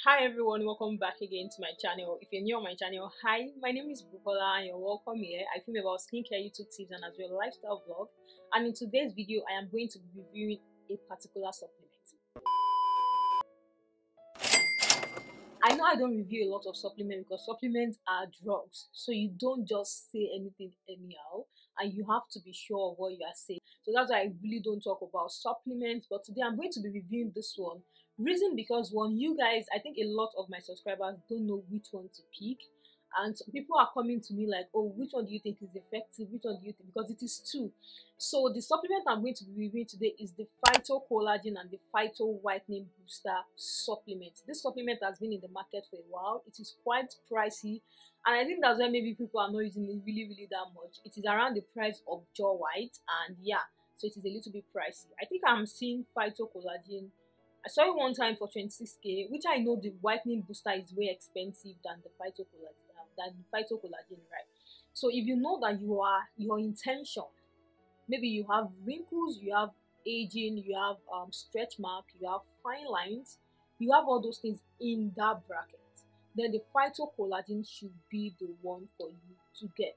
Hi everyone, welcome back again to my channel. If you're new on my channel, hi, my name is Bukola and you're welcome here. I film about skincare YouTube tips and as well lifestyle vlog. And in today's video, I am going to be reviewing a particular supplement. I know I don't review a lot of supplements because supplements are drugs, so you don't just say anything anyhow and you have to be sure of what you are saying. So that's why I really don't talk about supplements, but today I'm going to be reviewing this one. Reason because one, you guys, I think a lot of my subscribers don't know which one to pick, and some people are coming to me like, oh, which one do you think is effective, which one do you think, because it is two. So the supplement I'm going to be reviewing today is the Phyto Collagen and the Phyto Whitening Booster supplement. This supplement has been in the market for a while. It is quite pricey, and I think that's why maybe people are not using it really that much. It is around the price of Jaw White, and yeah, so it is a little bit pricey. I think I'm seeing Phyto Collagen. I saw it one time for 26k, which I know the whitening booster is way expensive than the Phyto Collagen, right? So if you know that your intention, maybe you have wrinkles, you have aging, you have stretch mark, you have fine lines, you have all those things in that bracket, then the phytocollagen should be the one for you to get.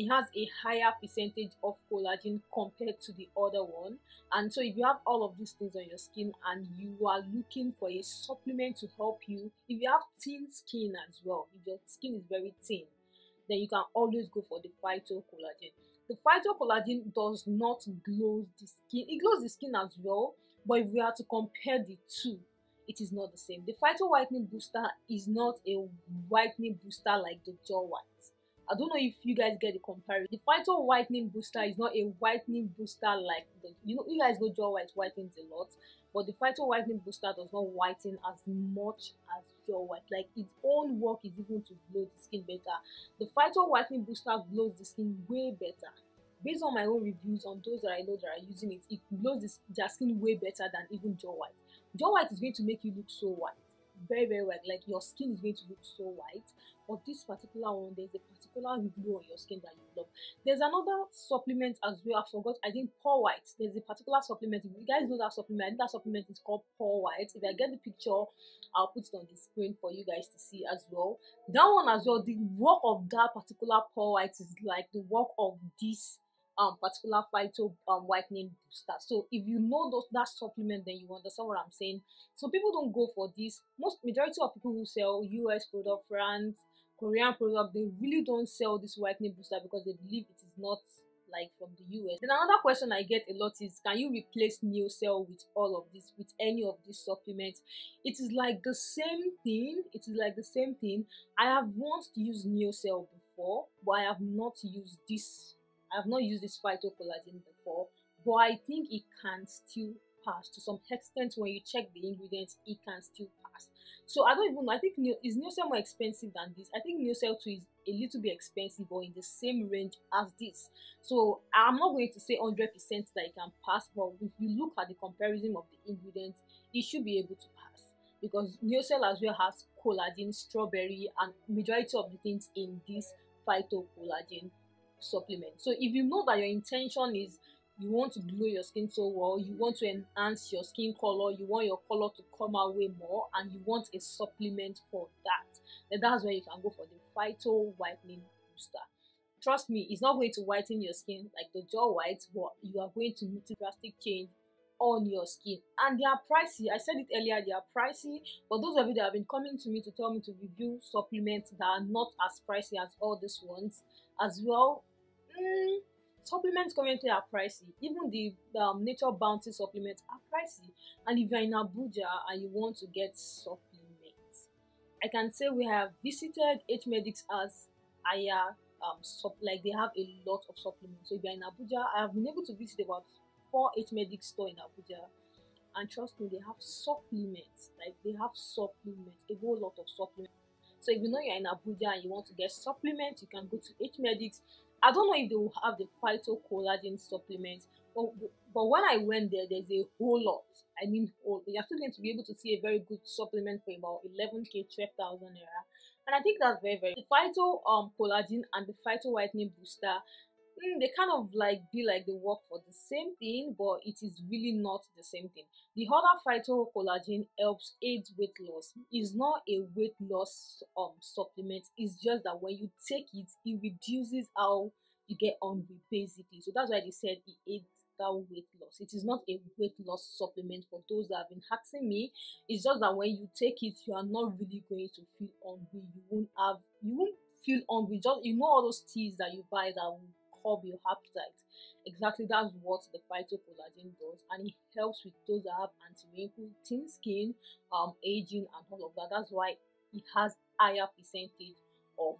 It has a higher percentage of collagen compared to the other one, and so if you have all of these things on your skin and you are looking for a supplement to help you, if you have thin skin as well, if your skin is very thin, then you can always go for the phytocollagen. The phytocollagen does not glow the skin. It glows the skin as well, but if we are to compare the two, it is not the same. The Phyto Whitening Booster is not a whitening booster like the Jaw White. I don't know if you guys get the comparison. The Phyto Whitening Booster is not a whitening booster like the, you guys know Jaw White whitens a lot, but the Phyto Whitening Booster does not whiten as much as Jaw White. Like its own work is even to glow the skin better. The Phyto Whitening Booster glows the skin way better. Based on my own reviews on those that I know that are using it, it glows their skin way better than even Jaw White. Jaw White is going to make you look so white, very white, like your skin is going to look so white. But this particular one, there's a particular glow on your skin that you love. There's another supplement as well. I forgot. I think Pore White. There's a particular supplement. If you guys know that supplement, I think that supplement is called Pore White. If I get the picture, I'll put it on the screen for you guys to see as well. That one as well. The work of that particular Pore White is like the work of this particular phyto whitening booster. So if you know that supplement, then you understand what I'm saying. So people don't go for this. Most majority of people who sell US product, France, Korean product, they really don't sell this whitening booster because they believe it is not like from the US. Then another question I get a lot is, can you replace Neocell with all of this, with any of these supplements? It is like the same thing. It is like the same thing. I have once used Neocell before, but I have not used this. I have not used this phytocollagen before, but I think it can still pass to some extent. When you check the ingredients, it can still pass. So I don't even know. I think is Neocell more expensive than this? I think Neocell 2 is a little bit expensive, or in the same range as this. So I'm not going to say 100% that it can pass, but if you look at the comparison of the ingredients, it should be able to pass, because Neocell as well has collagen, strawberry, and majority of the things in this phytocollagen supplement. So if you know that your intention is you want to glow your skin so well, you want to enhance your skin color, you want your color to come out way more, and you want a supplement for that, then that's where you can go for the Phyto Whitening Booster. Trust me, it's not going to whiten your skin like the Jaw White, but you are going to notice drastic change on your skin. And they are pricey. I said it earlier, they are pricey. But those of you that have been coming to me to tell me to review supplements that are not as pricey as all these ones as well, supplements currently are pricey. Even the nature bounty supplements are pricey. And if you're in Abuja and you want to get supplements, I can say we have visited H Medics as higher like they have a lot of supplements. So if you're in Abuja, I have been able to visit about 4 H Medics store in Abuja, and trust me, they have supplements. Like they have supplements, a whole lot of supplements. So if you know you're in Abuja and you want to get supplements, you can go to H Medics. I don't know if they will have the Phyto Collagen supplements, but when I went there, there's a whole lot. I mean, you're still going to be able to see a very good supplement for about 11k, 12,000 naira, and I think that's very. The Phyto Collagen and the Phyto Whitening Booster, They kind of like be like they work for the same thing, but it is really not the same thing. The other phytocollagen helps aid weight loss. It's not a weight loss supplement. It's just that when you take it, it reduces how you get hungry basically. So that's why they said it aids that weight loss. It is not a weight loss supplement for those that have been asking me. It's just that when you take it, you are not really going to feel hungry. You won't feel hungry. Just all those teas that you buy that will curb your appetite. Exactly, that's what the phytocollagen does, and it helps with those that have anti-wrinkle, thin skin, aging, and all of that. That's why it has higher percentage of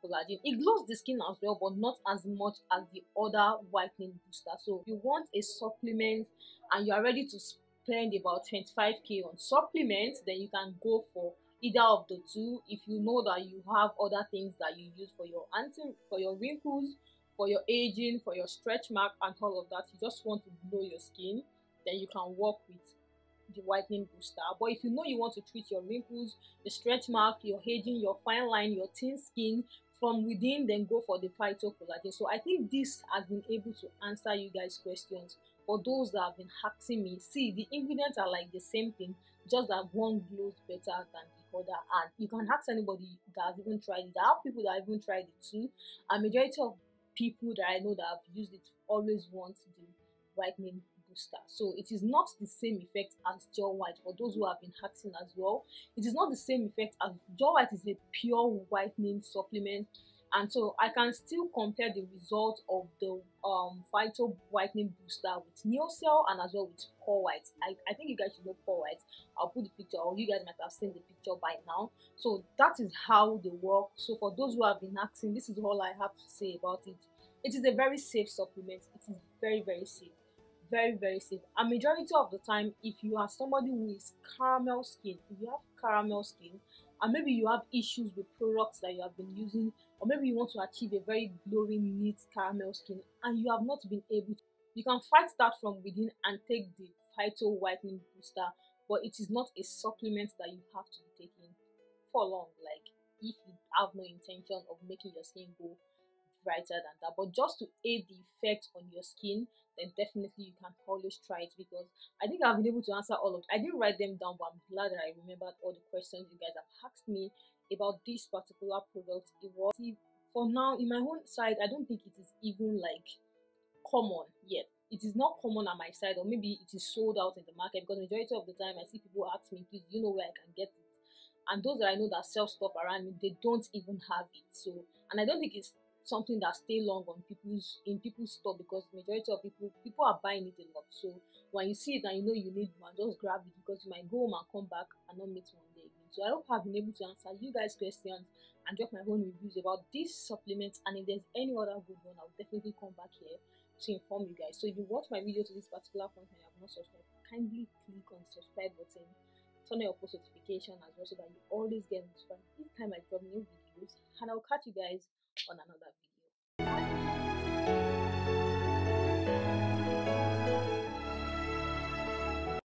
collagen. It glows the skin as well, but not as much as the other whitening booster. So if you want a supplement and you are ready to spend about 25k on supplements, then you can go for either of the two. If you know that you have other things that you use for your wrinkles, for your aging, for your stretch mark, and all of that, you just want to glow your skin, then you can work with the whitening booster. But if you know you want to treat your wrinkles, your stretch mark, your aging, your fine line, your thin skin from within, then go for the phytocollagen. So I think this has been able to answer you guys questions. For those that have been asking me, see, the ingredients are like the same thing, just that one glows better than the other. And you can ask anybody that has even tried it. There are people that have even tried it too, and majority of people that I know that have used it always want the whitening booster. So it is not the same effect as gel white. For those who have been asking as well, it is not the same effect as gel white. Is a pure whitening supplement, and so I can still compare the result of the Phyto whitening booster with Neocell and as well with Pore White. I think you guys should know Pore White. I'll put the picture, or you guys might have seen the picture by now. So that is how they work. So for those who have been asking, this is all I have to say about it. It is a very safe supplement. It is very, very safe, very, very safe. And majority of the time, if you are somebody who is caramel skin, if you have caramel skin, and maybe you have issues with products that you have been using, or maybe you want to achieve a very glowing neat caramel skin and you have not been able to, you can fight that from within and take the Phyto whitening booster. But it is not a supplement that you have to be taking for long, like if you have no intention of making your skin go brighter than that. But just to aid the effect on your skin, then definitely you can always try it, because I think I've been able to answer all of it. I didn't write them down, but I'm glad that I remembered all the questions you guys have asked me about this particular product. It was, for now, in my own side, I don't think it is even like common yet. It is not common on my side, or maybe it is sold out in the market, because majority of the time I see people ask me, please, do you know where I can get it? And those that I know that sell stuff around me, they don't even have it. So, and I don't think it's something that stay long on people's store, because majority of people are buying it a lot. So when you see it and you know you need one, just grab it, because you might go home and come back and not meet one day again. So I hope I've been able to answer you guys questions and drop my own reviews about this supplement. And if there's any other good one, I'll definitely come back here to inform you guys. So if you watch my video to this particular point and you have not subscribed, kindly click on the subscribe button, turn on your post notification as well, so that you always get notified each time I drop new videos. And I'll catch you guys on another